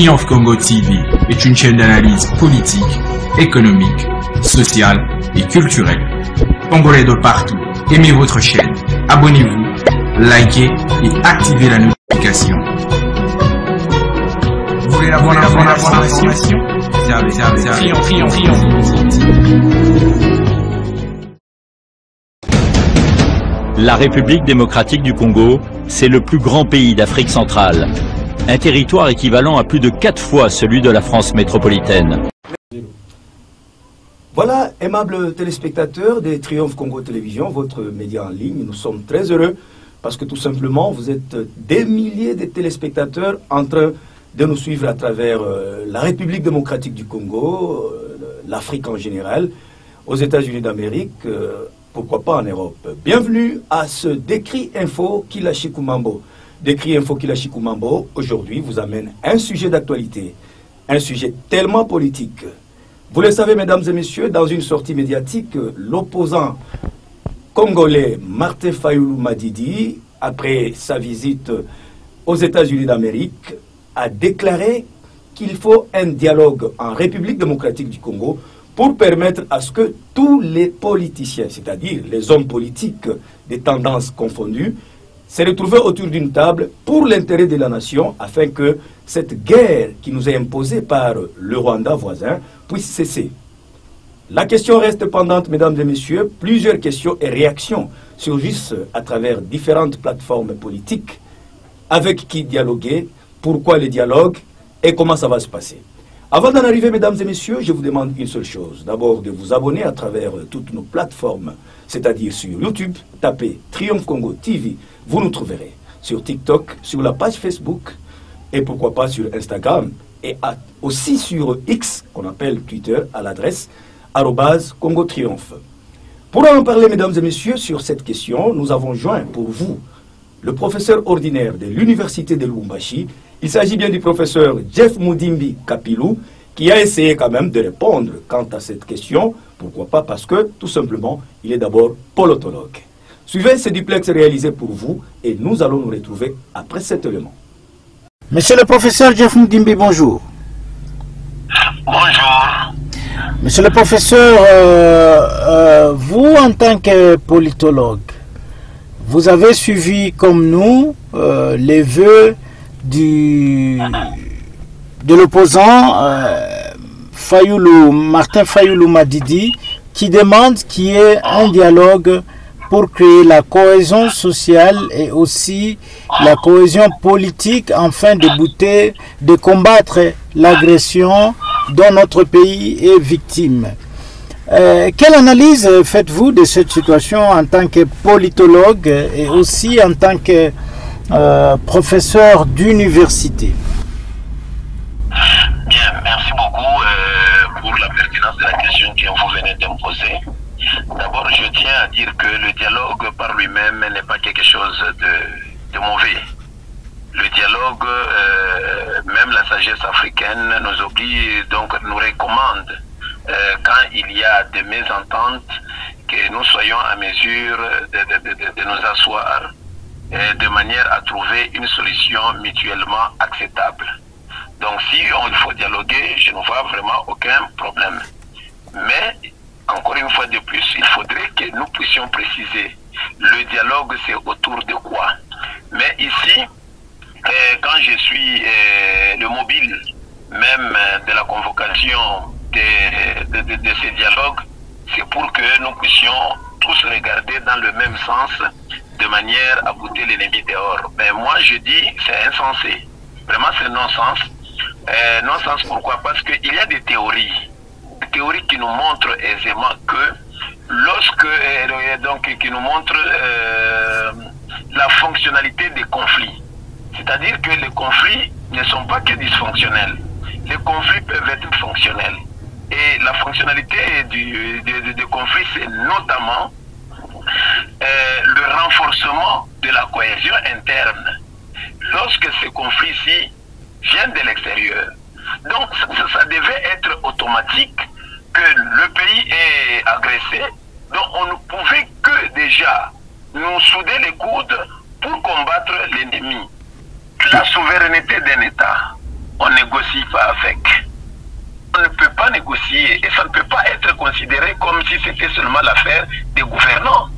Triomphe Congo TV est une chaîne d'analyse politique, économique, sociale et culturelle. Congolais de partout, aimez votre chaîne, abonnez-vous, likez et activez la notification. Vous voulez la bonne information? Triomphe. La République démocratique du Congo, c'est le plus grand pays d'Afrique centrale. Un territoire équivalent à plus de 4 fois celui de la France métropolitaine. Voilà, aimables téléspectateurs des Triomphe Congo Télévision, votre média en ligne, nous sommes très heureux parce que tout simplement, vous êtes des milliers de téléspectateurs en train de nous suivre à travers la République démocratique du Congo, l'Afrique en général, aux États-Unis d'Amérique, pourquoi pas en Europe. Bienvenue à ce Décrit Info Kilashikumambo. Décrit Info Kilashikumambo, aujourd'hui, vous amène un sujet d'actualité, un sujet tellement politique. Vous le savez, mesdames et messieurs, dans une sortie médiatique, l'opposant congolais Martin Fayulu Madidi, après sa visite aux États-Unis d'Amérique, a déclaré qu'il faut un dialogue en République démocratique du Congo pour permettre à ce que tous les politiciens, c'est-à-dire les hommes politiques des tendances confondues, se retrouvent autour d'une table pour l'intérêt de la nation afin que cette guerre qui nous est imposée par le Rwanda voisin puisse cesser. La question reste pendante, mesdames et messieurs. Plusieurs questions et réactions surgissent à travers différentes plateformes politiques. Avec qui dialoguer, pourquoi le dialogue et comment ça va se passer. Avant d'en arriver, mesdames et messieurs, je vous demande une seule chose. D'abord, de vous abonner à travers toutes nos plateformes, c'est-à-dire sur YouTube, tapez Triomphe Congo TV, vous nous trouverez. Sur TikTok, sur la page Facebook, et pourquoi pas sur Instagram, et aussi sur X, qu'on appelle Twitter, à l'adresse @Congo Triomphe. Pour en parler, mesdames et messieurs, sur cette question, nous avons joint pour vous le professeur ordinaire de l'Université de Lubumbashi. Il s'agit bien du professeur Jeff Mudimbi Kapilou, qui a essayé quand même de répondre quant à cette question. Pourquoi pas? Parce que, tout simplement, il est d'abord politologue. Suivez ce duplex réalisé pour vous et nous allons nous retrouver après cet élément. Monsieur le professeur Jeff Mudimbi, bonjour. Bonjour. Monsieur le professeur, vous en tant que politologue, vous avez suivi comme nous les vœux de l'opposant Martin Fayulu Madidi, qui demande qu'il y ait un dialogue pour créer la cohésion sociale et aussi la cohésion politique afin de combattre l'agression dont notre pays est victime. Quelle analyse faites-vous de cette situation en tant que politologue et aussi en tant que professeur d'université? Bien, merci beaucoup pour la pertinence de la question que vous venez de me poser. D'abord, je tiens à dire que le dialogue par lui-même n'est pas quelque chose de mauvais. Le dialogue, même la sagesse africaine nous oblige, donc nous recommande, quand il y a des mésententes, que nous soyons à mesure de nous asseoir de manière à trouver une solution mutuellement acceptable. Donc si il faut dialoguer, je ne vois vraiment aucun problème. Mais, encore une fois de plus, il faudrait que nous puissions préciser le dialogue, c'est autour de quoi. Mais ici, quand je suis le mobile même de la convocation de ces dialogues, c'est pour que nous puissions tous regarder dans le même sens de manière à bouter l'ennemi dehors. Mais moi je dis c'est insensé. Vraiment c'est non-sens. Non-sens pourquoi? Parce qu'il y a des théories qui nous montrent aisément que lorsque qui nous montrent la fonctionnalité des conflits. C'est-à-dire que les conflits ne sont pas que dysfonctionnels. Les conflits peuvent être fonctionnels. Et la fonctionnalité du conflit, c'est notamment le renforcement de la cohésion interne. Lorsque ces conflits-ci viennent de l'extérieur. Donc, ça devait être automatique que le pays est agressé. Donc, on ne pouvait que déjà nous souder les coudes pour combattre l'ennemi. La souveraineté d'un État, on négocie négocie pas avec. On ne peut pas négocier et ça ne peut pas être considéré comme si c'était seulement l'affaire des gouvernants.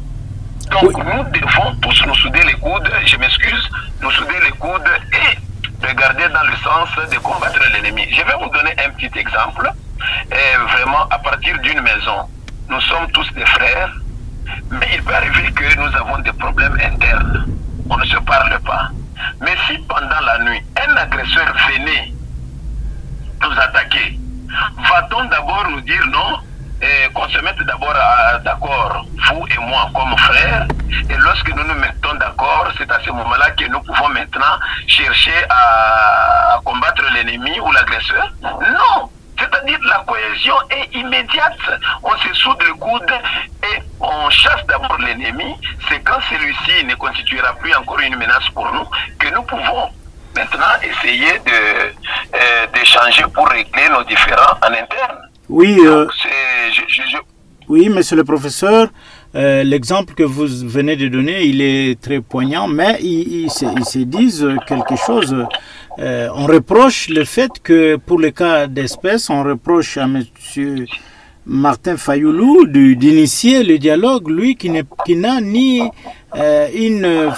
Donc nous devons tous nous souder les coudes, je m'excuse, nous souder les coudes et regarder dans le sens de combattre l'ennemi. Je vais vous donner un petit exemple. Vraiment, à partir d'une maison, nous sommes tous des frères, mais il peut arriver que nous avons des problèmes internes. On ne se parle pas. Mais si pendant la nuit, un agresseur venait nous attaquer, va-t-on d'abord nous dire non, qu'on se mette d'abord d'accord, vous et moi comme frères, et lorsque nous nous mettons d'accord, c'est à ce moment-là que nous pouvons maintenant chercher à combattre l'ennemi ou l'agresseur? Non! C'est-à-dire la cohésion est immédiate. On se soude le coude et on chasse d'abord l'ennemi. C'est quand celui-ci ne constituera plus encore une menace pour nous que nous pouvons maintenant essayer d'échanger pour régler nos différends en interne. Oui, Donc, oui, monsieur le professeur, l'exemple que vous venez de donner, il est très poignant, mais ils se disent quelque chose. On reproche le fait que pour le cas d'espèce, on reproche à monsieur Martin Fayoulou d'initier le dialogue, lui qui n'a ni une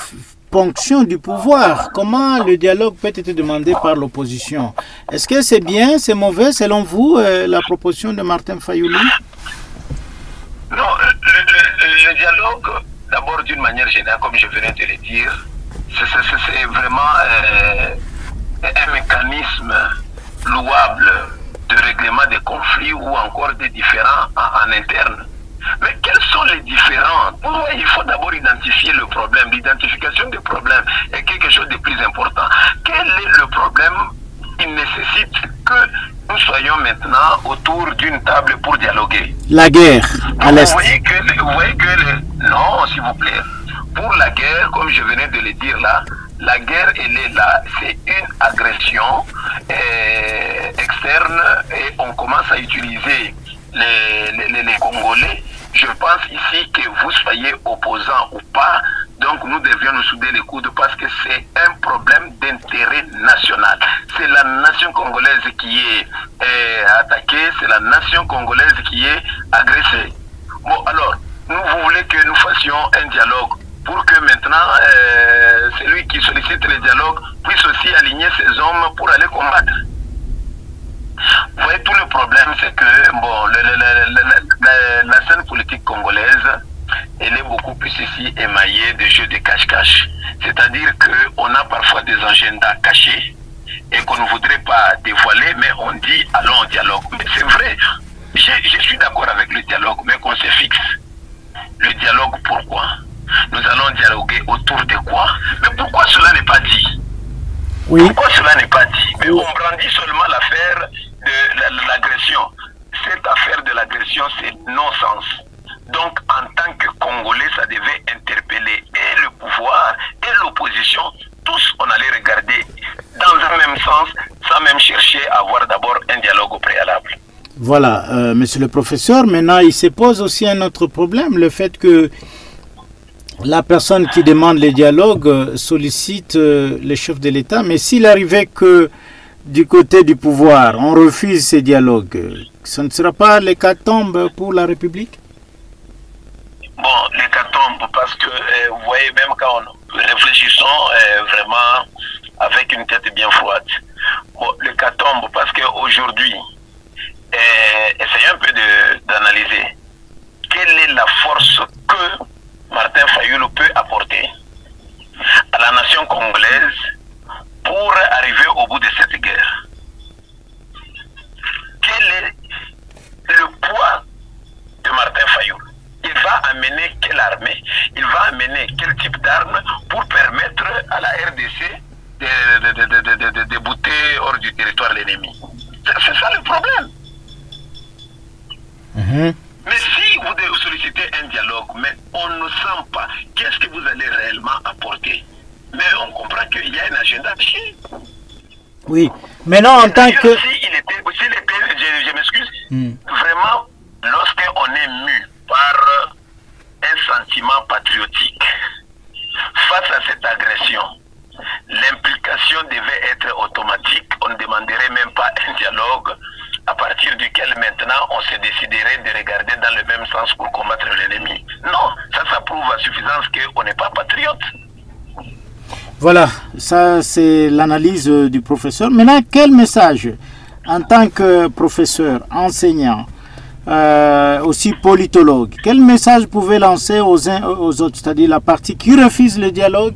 ponction du pouvoir. Comment le dialogue peut être demandé par l'opposition? Est-ce que c'est bien, c'est mauvais selon vous, la proposition de Martin Fayoulou? Non, le dialogue, d'abord d'une manière générale, comme je venais de le dire, c'est vraiment un mécanisme louable de règlement des conflits ou encore des différends en interne. Mais quels sont les différends? Il faut d'abord identifier le problème. L'identification du problème est quelque chose de plus important. Quel est le problème? Il nécessite que nous soyons maintenant autour d'une table pour dialoguer. La guerre à l'Est. Vous voyez que non, s'il vous plaît. Pour la guerre, comme je venais de le dire là, la guerre, elle est là. C'est une agression externe et on commence à utiliser les Congolais. Je pense ici que vous soyez opposants ou pas, donc nous devions nous souder les coudes parce que c'est un problème d'intérêt national. C'est la nation congolaise qui est attaquée, c'est la nation congolaise qui est agressée. Bon, alors, vous voulez que nous fassions un dialogue pour que maintenant, celui qui sollicite le dialogue puisse aussi aligner ses hommes pour aller combattre. Vous voyez, tout le problème, c'est que bon, la scène politique congolaise, elle est beaucoup plus ici émaillée de jeux de cache-cache. C'est-à-dire qu'on a parfois des agendas cachés et qu'on ne voudrait pas dévoiler, mais on dit allons au dialogue. Mais c'est vrai, je suis d'accord avec le dialogue, mais qu'on se fixe. Le dialogue, pourquoi? Nous allons dialoguer autour de quoi? Mais pourquoi cela n'est pas dit? Oui. Pourquoi cela n'est pas dit? Mais on brandit seulement l'affaire de l'agression. Cette affaire de l'agression, c'est non-sens. Donc, en tant que Congolais, ça devait interpeller et le pouvoir et l'opposition. Tous, on allait regarder dans le même sens, sans même chercher à avoir d'abord un dialogue au préalable. Voilà, monsieur le professeur, maintenant il se pose aussi un autre problème, le fait que la personne qui demande le dialogue sollicite le chef de l'État, mais s'il arrivait que du côté du pouvoir, on refuse ces dialogues, ce ne sera pas l'hécatombe pour la République? Bon, l'hécatombe, parce que vous voyez, même quand nous réfléchissons vraiment avec une tête bien froide, bon, l'hécatombe, parce qu'aujourd'hui, essayez un peu d'analyser quelle est la force que Martin Fayoulou peut apporter à la nation congolaise pour arriver au bout de cette guerre. Quel est le poids de Martin Fayoulou? Il va amener quelle armée? Il va amener quel type d'armes pour permettre à la RDC de débouter hors du territoire l'ennemi? C'est ça le problème. Mais si vous sollicitez un dialogue, mais on ne sent pas, qu'est-ce que vous allez réellement apporter? Mais on comprend qu'il y a un agenda dessus. Oui, mais non, en tant que... Je m'excuse, vraiment, lorsqu'on est mu par un sentiment patriotique face à cette agression, l'implication devait être automatique on ne demanderait même pas un dialogue à partir duquel maintenant on se déciderait de regarder dans le même sens pour combattre l'ennemi. Non, ça prouve à suffisance qu'on n'est pas patriote. Voilà, ça c'est l'analyse du professeur. Maintenant, quel message, en tant que professeur, enseignant, aussi politologue, quel message vous pouvez lancer aux uns aux autres, c'est-à-dire la partie qui refuse le dialogue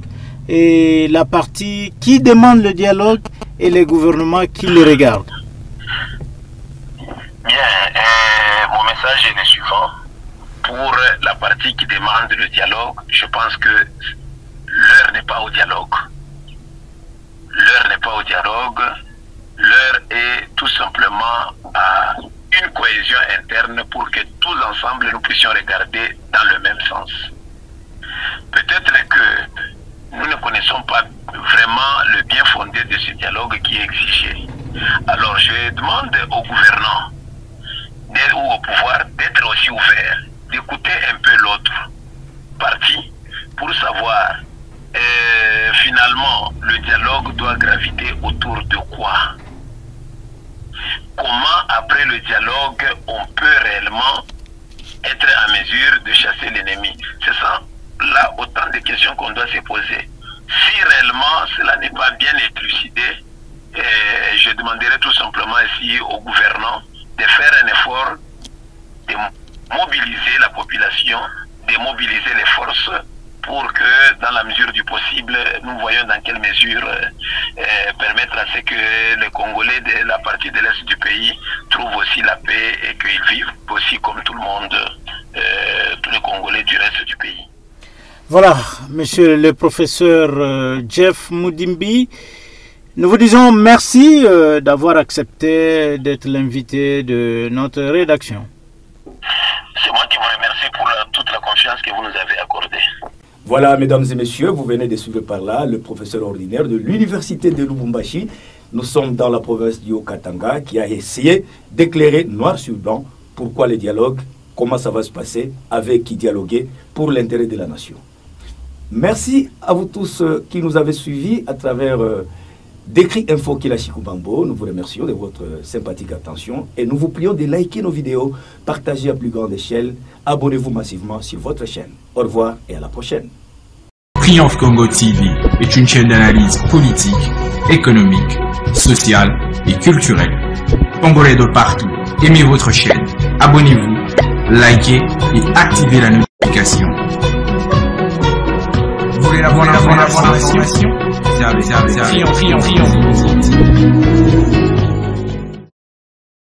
et la partie qui demande le dialogue et les gouvernements qui le regardent? Bien, mon message est le suivant. Pour la partie qui demande le dialogue, je pense que l'heure n'est pas au dialogue. L'heure n'est pas au dialogue. L'heure est tout simplement à une cohésion interne pour que tous ensemble nous puissions regarder dans le même sens. Peut-être que nous ne connaissons pas vraiment le bien fondé de ce dialogue qui est exigé. Alors je demande aux gouvernants ou au pouvoir d'être aussi ouverts, d'écouter un peu l'autre partie pour savoir finalement le dialogue doit graviter autour de quoi. Comment après le dialogue on peut réellement être en mesure de chasser l'ennemi. C'est ça, là, autant de questions qu'on doit se poser. Si réellement cela n'est pas bien élucidé, je demanderai tout simplement ici aux gouvernants de faire un effort de mobiliser la population, de mobiliser les forces pour que, dans la mesure du possible, nous voyons dans quelle mesure permettre à ce que les Congolais de la partie de l'Est du pays trouvent aussi la paix et qu'ils vivent aussi comme tout le monde, tous les Congolais du reste du pays. Voilà, monsieur le professeur Jeff Mudimbi, nous vous disons merci d'avoir accepté d'être l'invité de notre rédaction. C'est moi qui vous remercie pour toute la confiance que vous nous avez accordée. Voilà, mesdames et messieurs, vous venez de suivre par là le professeur ordinaire de l'université de Lubumbashi. Nous sommes dans la province du Haut-Katanga qui a essayé d'éclairer noir sur blanc pourquoi le dialogue, comment ça va se passer, avec qui dialoguer pour l'intérêt de la nation. Merci à vous tous qui nous avez suivis à travers Décrit Info Kilachikubambo. Nous vous remercions de votre sympathique attention et nous vous prions de liker nos vidéos, partager à plus grande échelle, abonnez-vous massivement sur votre chaîne. Au revoir et à la prochaine. Triomphe Congo TV est une chaîne d'analyse politique, économique, sociale et culturelle. Congolais de partout, aimez votre chaîne, abonnez-vous, likez et activez la notification. Vous voulez la bonne information? Triomphe.